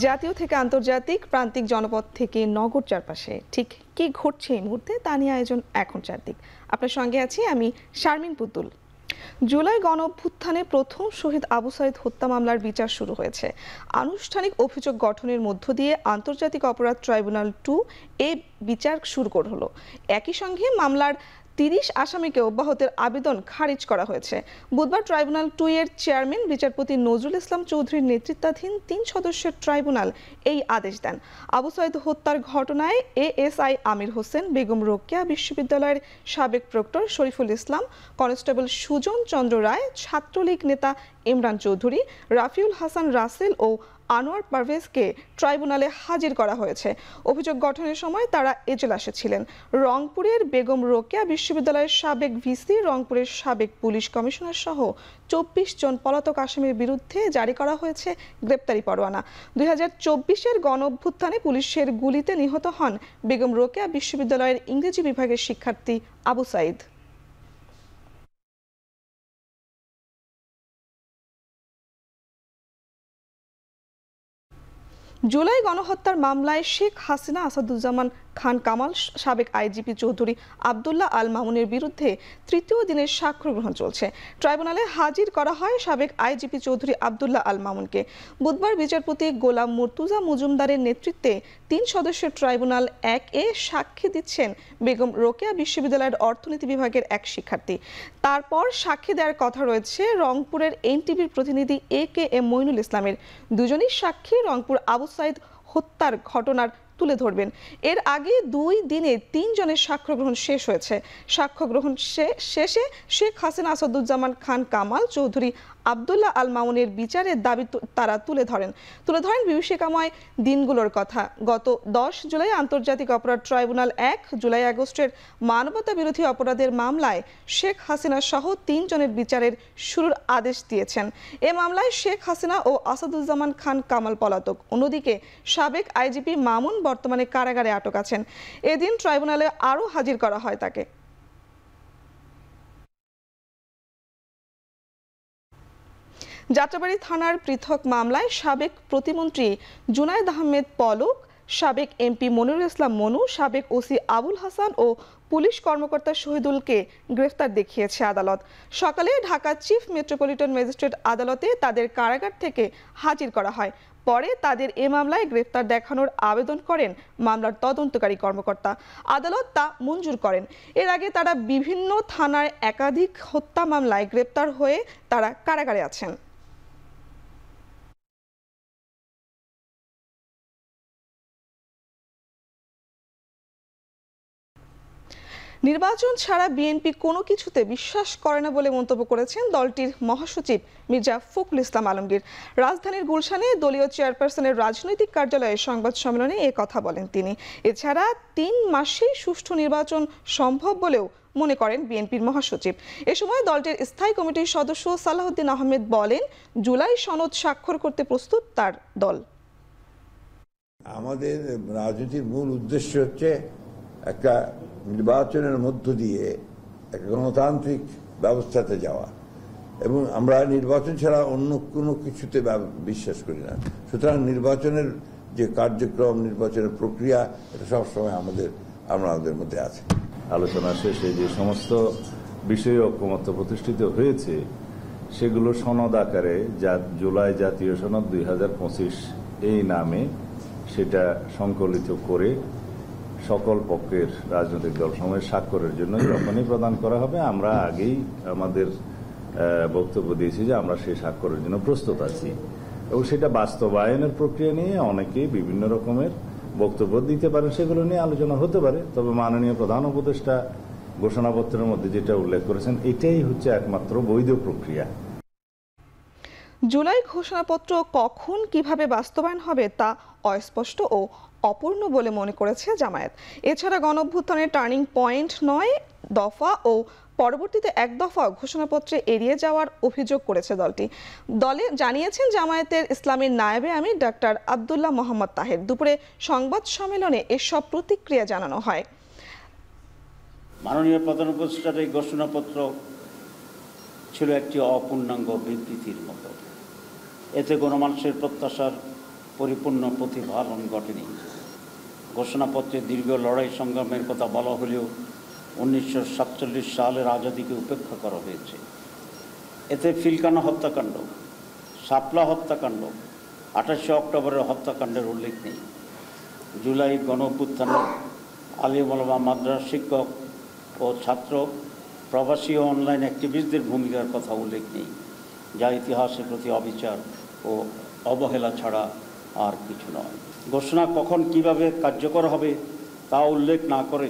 জাতীয় থেকে আন্তর্জাতিক, প্রান্তিক জনপদ থেকে নগর চারপাশে ঠিক কি ঘটছে এই মুহূর্তে তা নিয়ে আয়োজন এখন চারদিক। আপনার সঙ্গে আছি আমি শারমিন পুতুল। জুলাই গণ অভ্যুত্থানে প্রথম শহীদ আবু সাঈদ হত্যা মামলার বিচার শুরু হয়েছে। আনুষ্ঠানিক অভিযোগ গঠনের মধ্য দিয়ে আন্তর্জাতিক অপরাধ ট্রাইব্যুনাল 2 এই বিচার শুরু হলো। একই সঙ্গে মামলার 30 আসামিকে অব্যাহতির আবেদন খারিজ করা হয়েছে। বুধবার ট্রাইব্যুনাল 2 এর চেয়ারম্যান বিচারপতি নজরুল ইসলাম চৌধুরীর নেতৃত্বাধীন 3 সদস্যের ট্রাইব্যুনাল এই আদেশ দেন। আবু সাঈদ হত্যার ঘটনায় এএসআই আমির হোসেন, বেগম রোকেয়া বিশ্ববিদ্যালয়ের সাবেক প্রক্টর শরীফুল ইসলাম, কনস্টেবল সুজন চন্দ্র রায়, ছাত্রলীগ নেতা ইমরান চৌধুরী, রাফিউল হাসান রাসেল ও আনোয়ার পারভেজকে ট্রাইব্যুনালে হাজির করা হয়েছে। অভিযোগ গঠনের সময় তারা এজলাসে ছিলেন। রংপুরের বেগম রোকেয়া বিশ্ববিদ্যালয়ের সাবেক ভিসি, রংপুরের সাবেক পুলিশ কমিশনার সহ 24 জন পলাতক আসামির বিরুদ্ধে জারি করা হয়েছে গ্রেপ্তারি পরোয়ানা। 2024-এর গণ অভ্যুত্থানে পুলিশের গুলিতে নিহত হন বেগম রোকেয়া বিশ্ববিদ্যালয়ের ইংরেজি বিভাগের শিক্ষার্থী আবু সাঈদ। জুলাই গণহত্যার মামলায় শেখ হাসিনা, আসাদুজ্জামান খান কামাল, সাবেক আইজিপি চৌধুরী আবদুল্লাহ আল মামুনের বিরুদ্ধে তৃতীয় দিনের সাক্ষ্য গ্রহণ চলছে। ট্রাইব্যুনালে হাজির করা হয় সাবেক আইজিপি চৌধুরী আবদুল্লাহ আল মামুনকে। বুধবার বিচারপতি গোলাম মুর্তুজা মজুমদারের নেতৃত্বে 3 সদস্যের ট্রাইব্যুনাল 1-এ সাক্ষী দিচ্ছেন বেগম রোকেয়া বিশ্ববিদ্যালয়ের অর্থনীতি বিভাগের এক শিক্ষার্থী। তারপর সাক্ষী দেওয়ার কথা রয়েছে রংপুরের এনটিভির প্রতিনিধি AKM মইনুল ইসলামের। দুজনই সাক্ষী রংপুর আবু সাঈদ হত্যার ঘটনার তুলে ধরবেন। এর আগে 2 দিনে 3 জনের সাক্ষ্য গ্রহণ শেষ হয়েছে। সাক্ষ্য গ্রহণ শেষে শেখ হাসিনা, আসাদুজ্জামান খান কামাল, চৌধুরী আবদুল্লাহ আল মামুনের বিচারের দাবি তারা তুলে ধরেন বিভীষিকাময় দিনগুলোর কথা। গত 10 জুলাই আন্তর্জাতিক অপরাধ ট্রাইব্যুনাল 1 জুলাই আগস্টের মানবতা বিরোধী অপরাধের মামলায় শেখ হাসিনা সহ 3 জনের বিচারের শুরুর আদেশ দিয়েছেন। এ মামলায় শেখ হাসিনা ও আসাদুজ্জামান খান কামাল পলাতক। অন্যদিকে সাবেক আইজিপি মামুন বর্তমানে কারাগারে আটক আছেন। এদিন ট্রাইব্যুনালে আরও হাজির করা হয় তাকে। যাত্রাবাড়ী থানার পৃথক মামলায় সাবেক প্রতিমন্ত্রী জুনায়েদ আহমেদ পলক, সাবেক এমপি মনিরুল ইসলাম মনু, সাবেক ওসি আবুল হাসান ও পুলিশ কর্মকর্তা শহীদুলকে গ্রেফতার দেখিয়েছে আদালত। সকালে ঢাকা চিফ মেট্রোপলিটন ম্যাজিস্ট্রেট আদালতে তাদের কারাগার থেকে হাজির করা হয়। পরে তাদের এ মামলায় গ্রেফতার দেখানোর আবেদন করেন মামলার তদন্তকারী কর্মকর্তা। আদালত তা মঞ্জুর করেন। এর আগে তারা বিভিন্ন থানার একাধিক হত্যা মামলায় গ্রেফতার হয়ে তারা কারাগারে আছেন। নির্বাচন ছাড়া বিএনপি কোনো কিছুতে বিশ্বাস করে না বলে মন্তব্য করেছেন দলটির মহাসচিব মির্জা ফখরুল ইসলাম আলমগীর। রাজধানীর গুলশানে দলীয় চেয়ারপারসনের রাজনৈতিক কার্যালয়ে সংবাদ সম্মেলনে এ কথা বলেন তিনি। এছাড়া 3 মাসেই সুষ্ঠু নির্বাচন সম্ভব বলেও মনে করেন বিএনপির মহাসচিব। এ সময় দলটির স্থায়ী কমিটির সদস্য সালাউদ্দিন আহমেদ বলেন, জুলাই সনদ স্বাক্ষর করতে প্রস্তুত তার দল। আমাদের রাজনীতির মূল উদ্দেশ্য হচ্ছে একটা নির্বাচনের মধ্য দিয়ে একটা গণতান্ত্রিক ব্যবস্থাতে যাওয়া, এবং আমরা নির্বাচন ছাড়া অন্য কোনো কিছুতে বিশ্বাস করি না। সুতরাং নির্বাচনের যে কার্যক্রম, নির্বাচনের প্রক্রিয়া, এটা সবসময় আমাদের মধ্যে আছে। আলোচনা শেষে যে সমস্ত বিষয়ে ঐকমত্য প্রতিষ্ঠিত হয়েছে সেগুলো সনদ আকারে জুলাই জাতীয় সনদ 2025 এই নামে সেটা সংকলিত করে সকল পক্ষের রাজনৈতিক দল সময়ের স্বাক্ষরের জন্য যখনই প্রদান করা হবে, আমরা আগেই আমাদের বক্তব্য দিয়েছি যে আমরা সেই স্বাক্ষরের জন্য প্রস্তুত আছি। এবং সেটা বাস্তবায়নের প্রক্রিয়া নিয়ে অনেকেই বিভিন্ন রকমের বক্তব্য দিতে পারে, সেগুলো নিয়ে আলোচনা হতে পারে। তবে মাননীয় প্রধান উপদেষ্টা ঘোষণাপত্রের মধ্যে যেটা উল্লেখ করেছেন, এটাই হচ্ছে একমাত্র বৈধ প্রক্রিয়া। জুলাই ঘোষণাপত্র কখন কিভাবে বাস্তবায়ন হবে তা অস্পষ্ট ও অপূর্ণ বলে মনে করেছে জামায়াত। এছাড়া গণঅভ্যুত্থানের টার্নিং পয়েন্ট 9 দফা ও পরবর্তীতে 1 দফা ঘোষণাপত্রে এড়িয়ে যাওয়ার অভিযোগ করেছে দলে জানিয়েছেন জামায়াতের ইসলামীর নায়েবে আমির ডাক্তার আব্দুল্লাহ মোহাম্মদ তাহের। দুপুরে সংবাদ সম্মেলনে এসব প্রতিক্রিয়া জানানো হয়। মাননীয় প্রধান উপদেষ্টার এই ঘোষণাপত্র ছিল একটি অপূর্ণাঙ্গ বিবৃতির মতো। এতে গণমানুষের প্রত্যাশার পরিপূর্ণ প্রতিফলন ঘটেনি। ঘোষণাপত্রে দীর্ঘ লড়াই সংগ্রামের কথা বলা হলেও 1947 সালের আজাদিকে উপেক্ষা করা হয়েছে। এতে পিলখানা হত্যাকাণ্ড, শাপলা হত্যাকাণ্ড, 28 অক্টোবরের হত্যাকাণ্ডের উল্লেখ নেই। জুলাই গণঅভ্যুত্থানে আলিম ওলামা, মাদ্রাসা শিক্ষক ও ছাত্র, প্রবাসী ও অনলাইন অ্যাক্টিভিস্টদের ভূমিকার কথা উল্লেখ নেই, যা ইতিহাসের প্রতি অবিচার ও অবহেলা ছাড়া আর কিছু নয়। ঘোষণা কখন কিভাবে কার্যকর হবে তা উল্লেখ না করে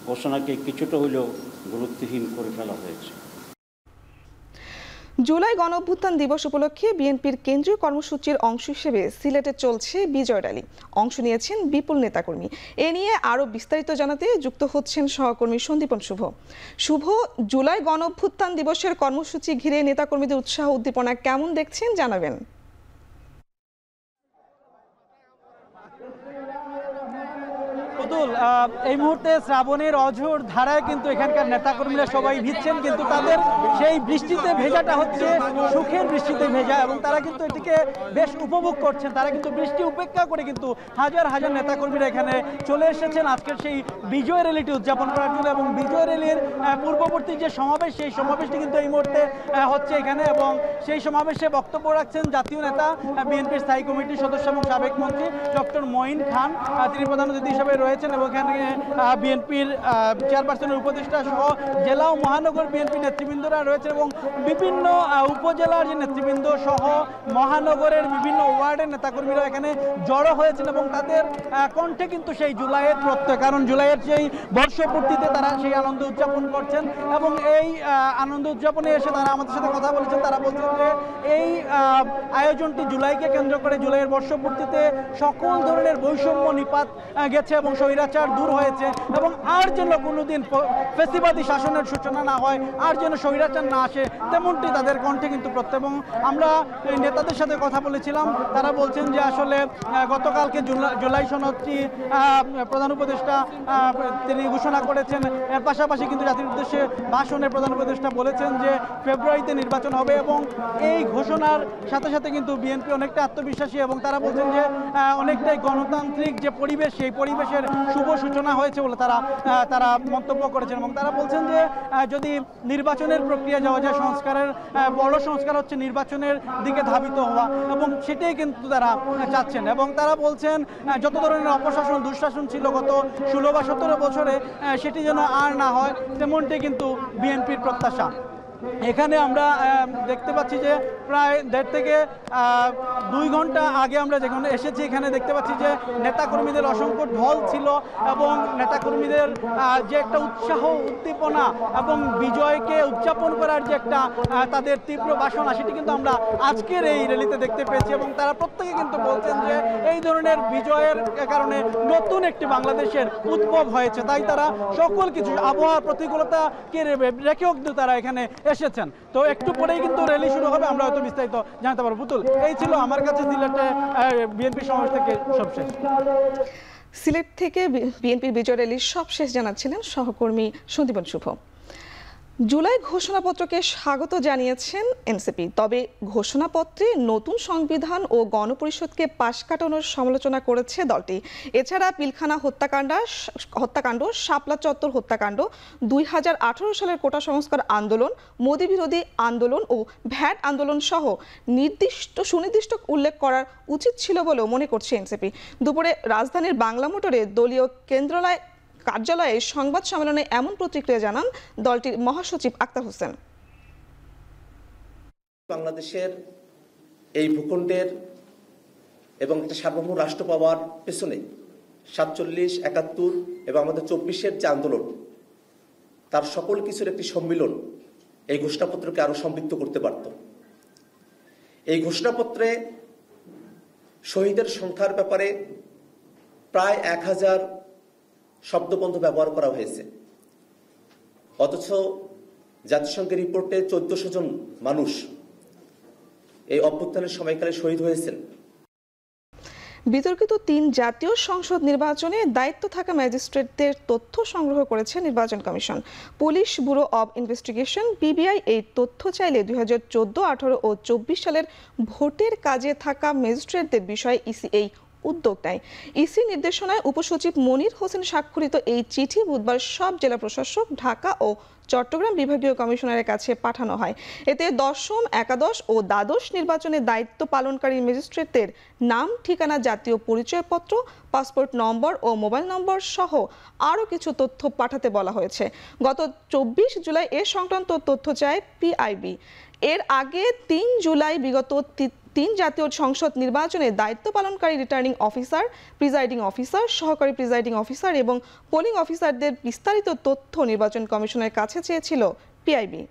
ঘোষণাকে কিছুটা হলেও গুরুত্বহীন করে ফেলা হয়েছে। জুলাই গণঅভ্যুত্থান দিবস উপলক্ষে বিএনপির কেন্দ্রীয় কর্মসূচির অংশ হিসেবে সিলেটে চলছে বিজয় র্যালি। অংশ নিয়েছেন বিপুল নেতাকর্মী। এ নিয়ে আরও বিস্তারিত জানাতে যুক্ত হচ্ছেন সহকর্মী সন্দীপন শুভ। শুভ, জুলাই গণঅভ্যুত্থান দিবসের কর্মসূচি ঘিরে নেতাকর্মীদের উৎসাহ উদ্দীপনা কেমন দেখছেন জানাবেন। এই মুহূর্তে শ্রাবণের অঝোর ধারায় কিন্তু এখানকার নেতাকর্মীরা সবাই ভিজছেন, কিন্তু তাদের সেই বৃষ্টিতে ভেজাটা হচ্ছে সুখের বৃষ্টিতে ভেজা, এবং তারা কিন্তু এটিকে বেশ উপভোগ করছেন। তারা কিন্তু বৃষ্টি উপেক্ষা করে কিন্তু হাজার হাজার নেতাকর্মীরা এখানে চলে এসেছেন আজকের সেই বিজয় র্যালিটি উদযাপন করার জন্য। এবং বিজয় র্যালির পূর্ববর্তী যে সমাবেশ, সেই সমাবেশটি কিন্তু এই মুহূর্তে হচ্ছে এখানে, এবং সেই সমাবেশে বক্তব্য রাখছেন জাতীয় নেতা, বিএনপির স্থায়ী কমিটির সদস্য এবং সাবেক মন্ত্রী ডক্টর মঈন খান। তিনি প্রধান অতিথি হিসেবে রয়েছেন, এবং এখানে বিএনপির চেয়ারপারসনের উপদেষ্টা সহ জেলা ও মহানগর বিএনপি নেতৃবৃন্দরা রয়েছেন, এবং বিভিন্ন উপজেলার যে নেতৃবৃন্দ সহ মহানগরের বিভিন্ন ওয়ার্ডের নেতাকর্মীরা এখানে জড়ো হয়েছেন, এবং তাদের কণ্ঠে কিন্তু সেই জুলাইয়ের প্রত্যয়, কারণ জুলাইয়ের সেই বর্ষপূর্তিতে তারা সেই আনন্দ উদযাপন করছেন। এবং এই আনন্দ উদযাপনে এসে তারা আমাদের সাথে কথা বলেছেন। তারা বলছেন যে এই আয়োজনটি জুলাইকে কেন্দ্র করে, জুলাইয়ের বর্ষপূর্তিতে সকল ধরনের বৈষম্য নিপাত গেছে এবং স্বৈরাচার দূর হয়েছে, এবং আর যেন কোনোদিন ফ্যাসিবাদী শাসনের সূচনা না হয়, আর যেন স্বৈরাচার না আসে, তেমনটি তাদের কণ্ঠে কিন্তু প্রত্যয়। এবং আমরা নেতাদের সাথে কথা বলেছিলাম, তারা বলছেন যে আসলে গতকালকে জুলাই সনদটি প্রধান উপদেষ্টা তিনি ঘোষণা করেছেন। এর পাশাপাশি কিন্তু জাতির উদ্দেশ্যে ভাষণে প্রধান উপদেষ্টা বলেছেন যে ফেব্রুয়ারিতে নির্বাচন হবে, এবং এই ঘোষণার সাথে সাথে কিন্তু বিএনপি অনেকটা আত্মবিশ্বাসী, এবং তারা বলছেন যে অনেকটাই গণতান্ত্রিক যে পরিবেশ, সেই পরিবেশের শুভ সূচনা হয়েছে বলে তারা মন্তব্য করেছেন। এবং তারা বলছেন যে যদি নির্বাচনের প্রক্রিয়া যাওয়া যায়, সংস্কারের বড় সংস্কার হচ্ছে নির্বাচনের দিকে ধাবিত হওয়া, এবং সেটাই কিন্তু তারা চাচ্ছেন। এবং তারা বলছেন যত ধরনের অপশাসন দুঃশাসন ছিল গত 16 বা 17 বছরে, সেটি যেন আর না হয়, তেমনটি কিন্তু বিএনপির প্রত্যাশা। এখানে আমরা দেখতে পাচ্ছি যে প্রায় 1.5 থেকে 2 ঘন্টা আগে আমরা যখন এসেছি, এখানে দেখতে পাচ্ছি যে নেতাকর্মীদের অসংখ্য ঢল ছিল, এবং নেতাকর্মীদের যে একটা উৎসাহ উদ্দীপনা এবং বিজয়কে উদযাপন করার যে একটা তাদের তীব্র বাসনা, সেটি কিন্তু আমরা আজকের এই র্যালিতে দেখতে পেয়েছি। এবং তারা প্রত্যেকে কিন্তু বলছেন যে এই ধরনের বিজয়ের কারণে নতুন একটি বাংলাদেশের উদ্ভব হয়েছে, তাই তারা সকল কিছু আবহাওয়ার প্রতিকূলতাকে রেখেও কিন্তু তারা এখানে এসেছেন। তো একটু পরেই কিন্তু র্যালি শুরু হবে, আমরা হয়তো বিস্তারিত জানতে পারবো। পুতুল, এই ছিল আমার কাছে সিলেটে বিএনপি সমাবেশ থেকে সবশেষ। সিলেট থেকে বিএনপির বিজয় র্যালির সবশেষ জানাচ্ছিলেন সহকর্মী সন্দীপন শুভ। জুলাই ঘোষণাপত্রকে স্বাগত জানিয়েছেন এনসিপি, তবে ঘোষণাপত্রে নতুন সংবিধান ও গণপরিষদকে পাশ কাটানোর সমালোচনা করেছে দলটি। এছাড়া পিলখানা হত্যাকাণ্ড, শাপলা চত্বর হত্যাকাণ্ড, 2018 সালের কোটা সংস্কার আন্দোলন, মোদি বিরোধী আন্দোলন ও ভ্যাট আন্দোলন সহ সুনির্দিষ্ট উল্লেখ করার উচিত ছিল বলেও মনে করছে এনসিপি। দুপুরে রাজধানীর বাংলা মোটরে দলীয় কার্যালয়ে সংবাদ সম্মেলনে এমন প্রতিক্রিয়া জানান দলটির মহাসচিব আক্তার হোসেন। বাংলাদেশের এই ভূখণ্ডের এবং একটা সার্বভৌম রাষ্ট্র পাওয়ার পেছনে 47, 71 এবং আমাদের 24-এর যে আন্দোলন, তার সকল কিছুর একটি সম্মিলন এই ঘোষণাপত্রকে আরো সমৃদ্ধ করতে পারত। এই ঘোষণাপত্রে শহীদের সংখ্যার ব্যাপারে প্রায় 1000 শব্দবন্ধ ব্যবহার করা হয়েছে, অথচ জাতিসংঘের রিপোর্টে 1400 জন মানুষ এই অভ্যুত্থানের সময়কালে শহীদ হয়েছেন। বিতর্কিত 3 জাতীয় সংসদ নির্বাচনে দায়িত্ব থাকা ম্যাজিস্ট্রেটদের তথ্য সংগ্রহ করেছে নির্বাচন commission. Police bureau of investigation PBI এই তথ্য চাইলে 2014, 18 ও 24 সালের ভোটের কাজে থাকা ম্যাজিস্ট্রেটদের বিষয়ে ইসি এই উদ্যোগ নেয়। ইসি নির্দেশনায় উপসচিব মনির হোসেন স্বাক্ষরিত এই চিঠি বুধবার সব জেলা প্রশাসক, ঢাকা ও চট্টগ্রাম বিভাগীয় কমিশনারের কাছে পাঠানো হয়। এতে দশম, একাদশ ও দ্বাদশ নির্বাচনে দায়িত্ব পালনকারী ম্যাজিস্ট্রেটদের নাম, ঠিকানা, জাতীয় পরিচয়পত্র, পাসপোর্ট নম্বর ও মোবাইল নম্বর সহ আরও কিছু তথ্য পাঠাতে বলা হয়েছে। গত 24 জুলাই এ সংক্রান্ত তথ্য চায় পিআইবি। এর আগে 3 জুলাই বিগত 3 জাতীয় সংসদ নির্বাচনে দায়িত্ব পালনকারী রিটার্নিং অফিসার, প্রিজাইডিং অফিসার, সহকারী প্রিজাইডিং অফিসার এবং পোলিং অফিসারদের বিস্তারিত তথ্য নির্বাচন কমিশনের কাছে চেয়েছিল পিআইবি।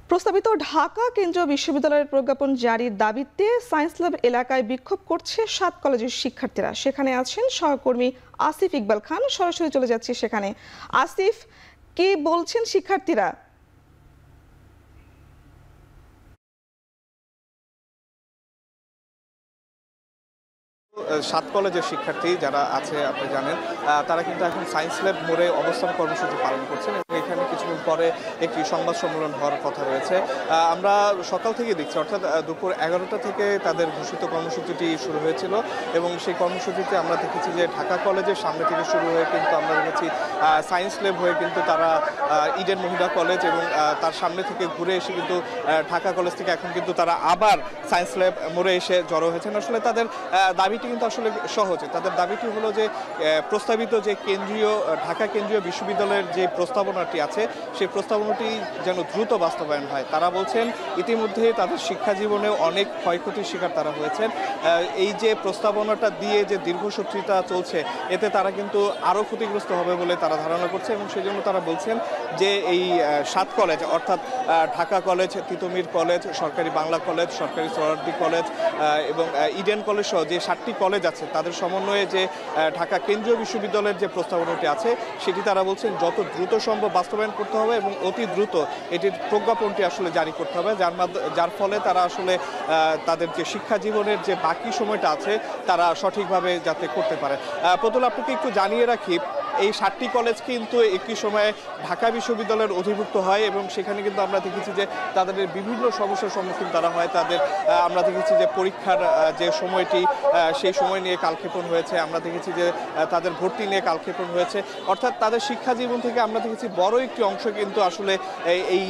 প্রস্তাবিত ঢাকা কেন্দ্রীয় বিশ্ববিদ্যালয়ের প্রজ্ঞাপন জারির দাবিতে সায়েন্স ল্যাব এলাকায় বিক্ষোভ করছে 7 কলেজের শিক্ষার্থীরা। সেখানে আছেন সহকর্মী আসিফ ইকবাল খান। সরাসরি চলে যাচ্ছি সেখানে। আসিফ, কি বলছেন শিক্ষার্থীরা? 7 কলেজের শিক্ষার্থী যারা আছে আপনি জানেন, তারা কিন্তু এখন সায়েন্স ল্যাব মোড়ে অবস্থান কর্মসূচি পালন করছেন এবং এখানে কিছুক্ষণ পরে একটি সংবাদ সম্মেলন হওয়ার কথা রয়েছে। আমরা সকাল থেকে দেখছি, অর্থাৎ দুপুর 11টা থেকে তাদের ঘোষিত কর্মসূচিটি শুরু হয়েছিল এবং সেই কর্মসূচিতে আমরা দেখেছি যে ঢাকা কলেজের সামনে থেকে শুরু হয়ে কিন্তু আমরা দেখেছি সায়েন্স ল্যাব হয়ে কিন্তু তারা ইডেন মহিলা কলেজ এবং তার সামনে থেকে ঘুরে এসে কিন্তু ঢাকা কলেজ থেকে এখন কিন্তু তারা আবার সায়েন্স ল্যাব মোড়ে এসে জড়ো হয়েছেন। আসলে তাদের দাবিটি কিন্তু আসলে সহজে, তাদের দাবিটি হলো যে প্রস্তাবিত যে ঢাকা কেন্দ্রীয় বিশ্ববিদ্যালয়ের যে প্রস্তাবনাটি আছে সেই প্রস্তাবনাটি যেন দ্রুত বাস্তবায়ন হয়। তারা বলছেন ইতিমধ্যে তাদের শিক্ষা জীবনে অনেক ক্ষয়ক্ষতির শিকার তারা হয়েছেন। এই যে প্রস্তাবনাটা দিয়ে যে দীর্ঘসূত্রিতা চলছে এতে তারা কিন্তু আরও ক্ষতিগ্রস্ত হবে বলে তারা ধারণা করছে এবং সেই জন্য তারা বলছেন যে এই 7 কলেজ অর্থাৎ ঢাকা কলেজ, তিতুমির কলেজ, সরকারি বাংলা কলেজ, সরকারি সোহরাওয়ার্দী কলেজ এবং ইডেন কলেজ সহ যে 7টি কলেজ আছে তাদের সমন্বয়ে যে ঢাকা কেন্দ্রীয় বিশ্ববিদ্যালয়ের যে প্রস্তাবনাটি আছে সেটি তারা বলছেন যত দ্রুত সম্ভব বাস্তবায়ন করতে হবে এবং অতি দ্রুত এটির প্রজ্ঞাপনটি আসলে জারি করতে হবে, যার ফলে তারা আসলে তাদের যে শিক্ষা জীবনের যে বাকি সময়টা আছে তারা সঠিকভাবে যাতে করতে পারে। প্রতুল, আপনাকে একটু জানিয়ে রাখি, এই 7টি কলেজ কিন্তু একটি সময়ে ঢাকা বিশ্ববিদ্যালয়ের অধিভুক্ত হয় এবং সেখানে কিন্তু আমরা দেখেছি যে তাদের বিভিন্ন সমস্যার সম্মুখীন তারা হয়। আমরা দেখেছি যে পরীক্ষার যে সময়টি সেই সময় নিয়ে কালক্ষেপণ হয়েছে, আমরা দেখেছি যে তাদের ভর্তি নিয়ে কালক্ষেপণ হয়েছে, অর্থাৎ তাদের শিক্ষা জীবন থেকে আমরা দেখেছি বড় একটি অংশ কিন্তু আসলে এই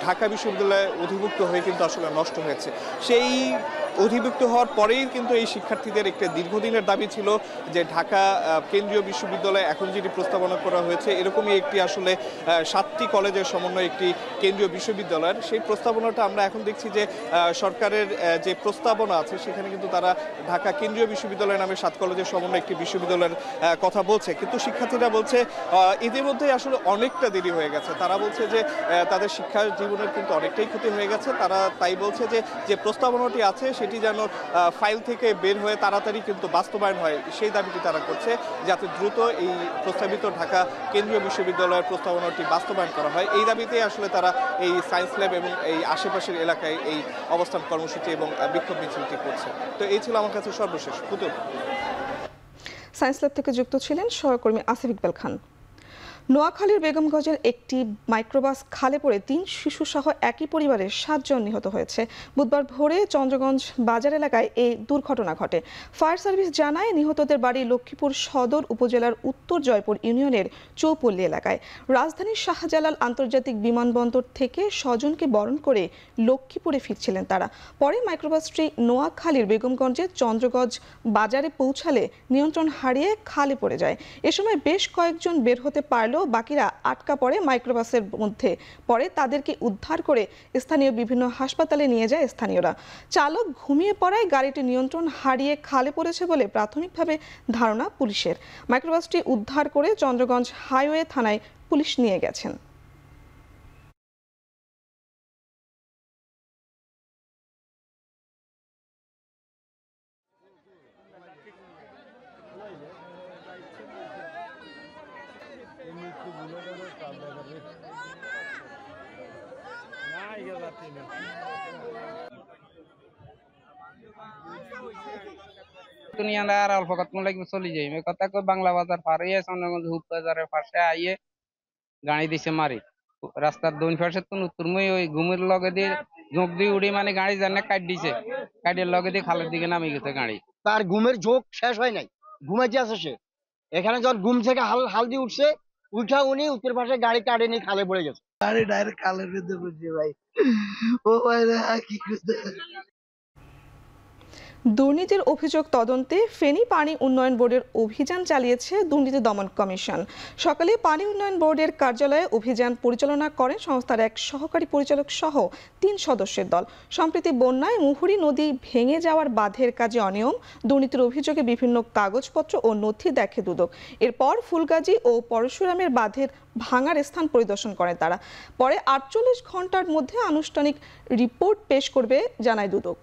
ঢাকা বিশ্ববিদ্যালয়ে অধিভুক্ত হয়ে কিন্তু আসলে নষ্ট হয়েছে। সেই অধিভুক্ত হওয়ার পরেই কিন্তু এই শিক্ষার্থীদের একটি দীর্ঘদিনের দাবি ছিল যে ঢাকা কেন্দ্রীয় বিশ্ববিদ্যালয়ে এখন যেটি প্রস্তাবনা করা হয়েছে এরকমই একটি আসলে 7টি কলেজের সমন্বয়ে একটি কেন্দ্রীয় বিশ্ববিদ্যালয়ের সেই প্রস্তাবনাটা আমরা এখন দেখছি যে সরকারের যে প্রস্তাবনা আছে সেখানে কিন্তু তারা ঢাকা কেন্দ্রীয় বিশ্ববিদ্যালয় নামে 7 কলেজের সমন্বয়ে একটি বিশ্ববিদ্যালয়ের কথা বলছে, কিন্তু শিক্ষার্থীরা বলছে ইতিমধ্যে আসলে অনেকটা দেরি হয়ে গেছে। তারা বলছে যে তাদের শিক্ষা জীবনের কিন্তু অনেকটাই ক্ষতি হয়ে গেছে। তারা তাই বলছে যে প্রস্তাবনাটি আছে সেটি যেন ফাইল থেকে বের হয়ে তাড়াতাড়ি কিন্তু বাস্তবায়ন হয়, সেই দাবিটি তারা করছে যাতে দ্রুত এই প্রস্তাবিত ঢাকা কেন্দ্রীয় বিশ্ববিদ্যালয়ের প্রস্তাবনাটি বাস্তবায়ন করা হয়। এই দাবিতে আসলে তারা এই সায়েন্স ল্যাব এবং এই আশেপাশের এলাকায় এই অবস্থান কর্মসূচি এবং বিক্ষোভ মিছিলটি করছে। তো এই ছিল আমার কাছে সর্বশেষ। পুতুল। সায়েন্স ল্যাব থেকে যুক্ত ছিলেন সহকর্মী আসিফ ইকবাল খান। নোয়াখালীর বেগমগঞ্জের একটি মাইক্রোবাস খালে পড়ে 3 শিশু সহ একই পরিবারের 7 জন নিহত হয়েছে। বুধবার ভোরে চন্দ্রগঞ্জ বাজার এলাকায় এই দুর্ঘটনা ঘটে। ফায়ার সার্ভিস জানায় নিহতদের বাড়ি লক্ষ্মীপুর সদর উপজেলার উত্তর জয়পুর ইউনিয়নের চৌপল্লী এলাকায়। রাজধানীর শাহজালাল আন্তর্জাতিক বিমানবন্দর থেকে স্বজনকে বরণ করে লক্ষ্মীপুরে ফিরছিলেন তারা। পরে মাইক্রোবাসটি নোয়াখালীর বেগমগঞ্জের চন্দ্রগঞ্জ বাজারে পৌঁছালে নিয়ন্ত্রণ হারিয়ে খালে পড়ে যায়। এ সময় বেশ কয়েকজন বের হতে পারলেও বাকিরা আটকা পড়ে মাইক্রোবাসের মধ্যে। পরে তাদেরকে উদ্ধার করে স্থানীয় বিভিন্ন হাসপাতালে নিয়ে যায় স্থানীয়রা। চালক ঘুমিয়ে পড়ায় গাড়িটি নিয়ন্ত্রণ হারিয়ে খালে পড়েছে বলে প্রাথমিকভাবে ধারণা পুলিশের। মাইক্রোবাসটি উদ্ধার করে চন্দ্রগঞ্জ হাইওয়ে থানায় পুলিশ নিয়ে গেছেন। না, দুনিয়াটা আর অল্প কত লাগবে চলে যাই এই কথা কই বাংলা বাজার পার হয়ে চন্দ্রগঞ্জ হুপ বাজারের পাশে আইয়ে গাড়ি দিছে মারি রাস্তার দুই পাশে তো উত্তরময় ওই ঘুমের লগে দিয়ে ঝোঁক দিয়ে উড়ে মানে গাড়ি জানে কাট দিছে কাটের লগে দিয়ে খালের দিকে নামে গেছে গাড়ি। তার ঘুমের ঝোঁক শেষ হয় নাই, ঘুমাইতে আছে সে। এখানে যখন ঘুম থেকে হাল দিয়ে উঠছে, উঠা উনি উত্তর পাশে গাড়ি কাটে নিয়ে খালে পড়ে গেছে। গাড়ি ডাইরেক্ট খালের ভিতরে পড়ছে ভাই। ও ভাই কি করতে। দুর্নীতির অভিযোগ তদন্তে ফেনী পানি উন্নয়ন বোর্ডের অভিযান চালিয়েছে দুর্নীতি দমন কমিশন। সকালে পানি উন্নয়ন বোর্ডের কার্যালয়ে অভিযান পরিচালনা করেন সংস্থার এক সহকারী পরিচালক সহ 3 সদস্যের দল। সম্প্রতি বন্যায় মুহুরী নদী ভেঙে যাওয়ার বাঁধের কাজে অনিয়ম, দুর্নীতির অভিযোগে বিভিন্ন কাগজপত্র ও নথি দেখে দুদক। এরপর ফুলগাজী ও পরশুরামের বাঁধের ভাঙার স্থান পরিদর্শন করেন তারা। পরে 48 ঘন্টার মধ্যে আনুষ্ঠানিক রিপোর্ট পেশ করবে জানায় দুদক।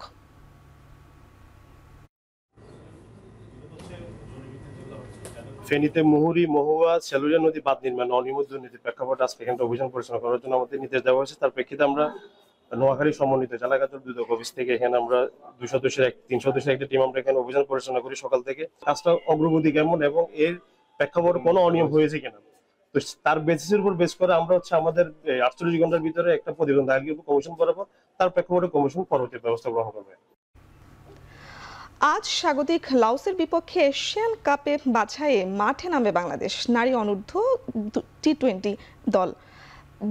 ফেনীতে মুহুরী, মহুয়া, সেলুরিয়া নদী বাঁধ নির্মাণ অনিয়মিত দুর্নীতির প্রেক্ষাপট আজকে এখানে অভিযান পরিচালনা করার জন্য আমাদের নির্দেশ দেওয়া হয়েছে। তার প্রেক্ষিতে আমরা নোয়াখালী সমন্বিত জেলাগাজর দুদক অফিস থেকে এখানে আমরা 2 সদস্যের 3 সদস্যের একটা টিম আমরা এখানে অভিযান পরিচালনা করি সকাল থেকে। কাজটা অগ্রগতি কেমন এবং এর প্রেক্ষাপটে কোনো অনিয়ম হয়েছে কিনা, তো তার বেসিসের উপর বেস করে আমরা আমাদের 48 ঘন্টার ভিতরে একটা প্রতিবেদন দাখিল করব কমিশন বরাবর। তার প্রেক্ষাপটে কমিশন পরবর্তী ব্যবস্থা গ্রহণ করবে। আজ স্বাগতিক লাওসের বিপক্ষে এশিয়ান কাপে বাছাইয়ে মাঠে নামবে বাংলাদেশ নারী অনূর্ধ্ব টি20 দল।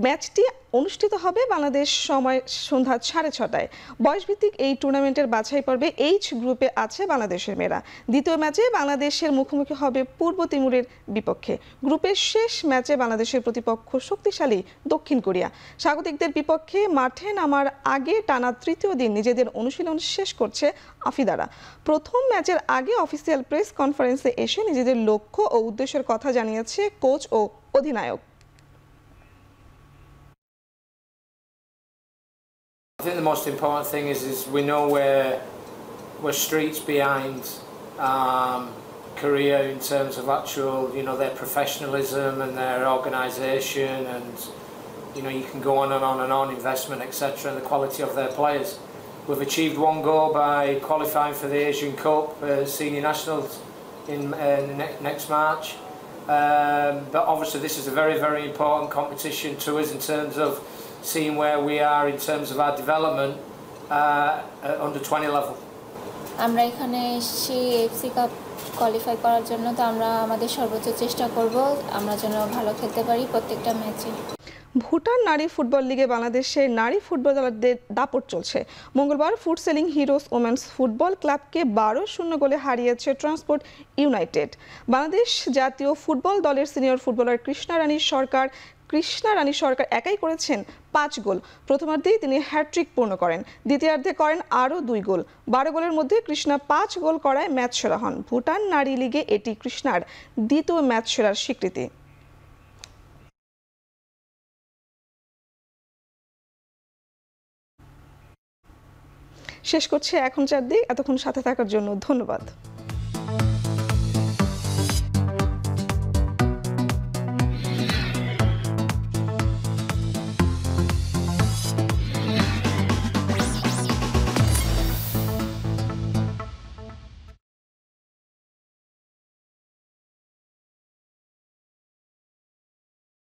ম্যাচটি অনুষ্ঠিত হবে বাংলাদেশ সময় সন্ধ্যা 6:30টায়। বয়সভিত্তিক এই টুর্নামেন্টের বাছাই পর্বে এইচ গ্রুপে আছে বাংলাদেশের মেয়েরা। দ্বিতীয় ম্যাচে বাংলাদেশের মুখোমুখি হবে পূর্ব তিমুরের বিপক্ষে। গ্রুপের শেষ ম্যাচে বাংলাদেশের প্রতিপক্ষ শক্তিশালী দক্ষিণ কোরিয়া। স্বাগতিকদের বিপক্ষে মাঠে নামার আগে টানা তৃতীয় দিন নিজেদের অনুশীলন শেষ করছে আফিদারা। প্রথম ম্যাচের আগে অফিসিয়াল প্রেস কনফারেন্সে এসে নিজেদের লক্ষ্য ও উদ্দেশ্যের কথা জানিয়েছে কোচ ও অধিনায়ক। I think the most important thing is we know we're streets behind Korea in terms of actual, their professionalism and their organisation, and you can go on and on investment, etc., and the quality of their players. We've achieved 1 goal by qualifying for the Asian Cup senior nationals in next March, but obviously this is a very, very important competition to us in terms of seeing where we are in terms of our development at under 20 level. আমরা এখানে এসেছি FC cup qualify করার জন্য, তো আমরা আমাদের সর্বোচ্চ চেষ্টা করব আমরা যেন ভালো খেলতে পারি প্রত্যেকটা ম্যাচে। ভুটান নারী ফুটবল লিগে বাংলাদেশের নারী ফুটবলারদের দাপট চলছে। মঙ্গলবার food selling heroes women's football ক্লাবকে 12-0 গোলে হারিয়েছে ট্রান্সপোর্ট ইউনাইটেড। বাংলাদেশ জাতীয় ফুটবল দলের সিনিয়র ফুটবলার কৃষ্ণা রানী সরকার একাই করেছেন 5 গোল। প্রথমার্ধেই তিনি হ্যাট্রিক পূর্ণ করেন, দ্বিতীয়ার্ধে করেন আরও 2 গোল। 12 গোলের মধ্যে কৃষ্ণা 5 গোল করায় ম্যাচ সেরা হন। ভুটান নারী লিগে এটি কৃষ্ণার দ্বিতীয় ম্যাচ সেরার স্বীকৃতি। শেষ করছে এখন চারদিক। এতক্ষণ সাথে থাকার জন্য ধন্যবাদ।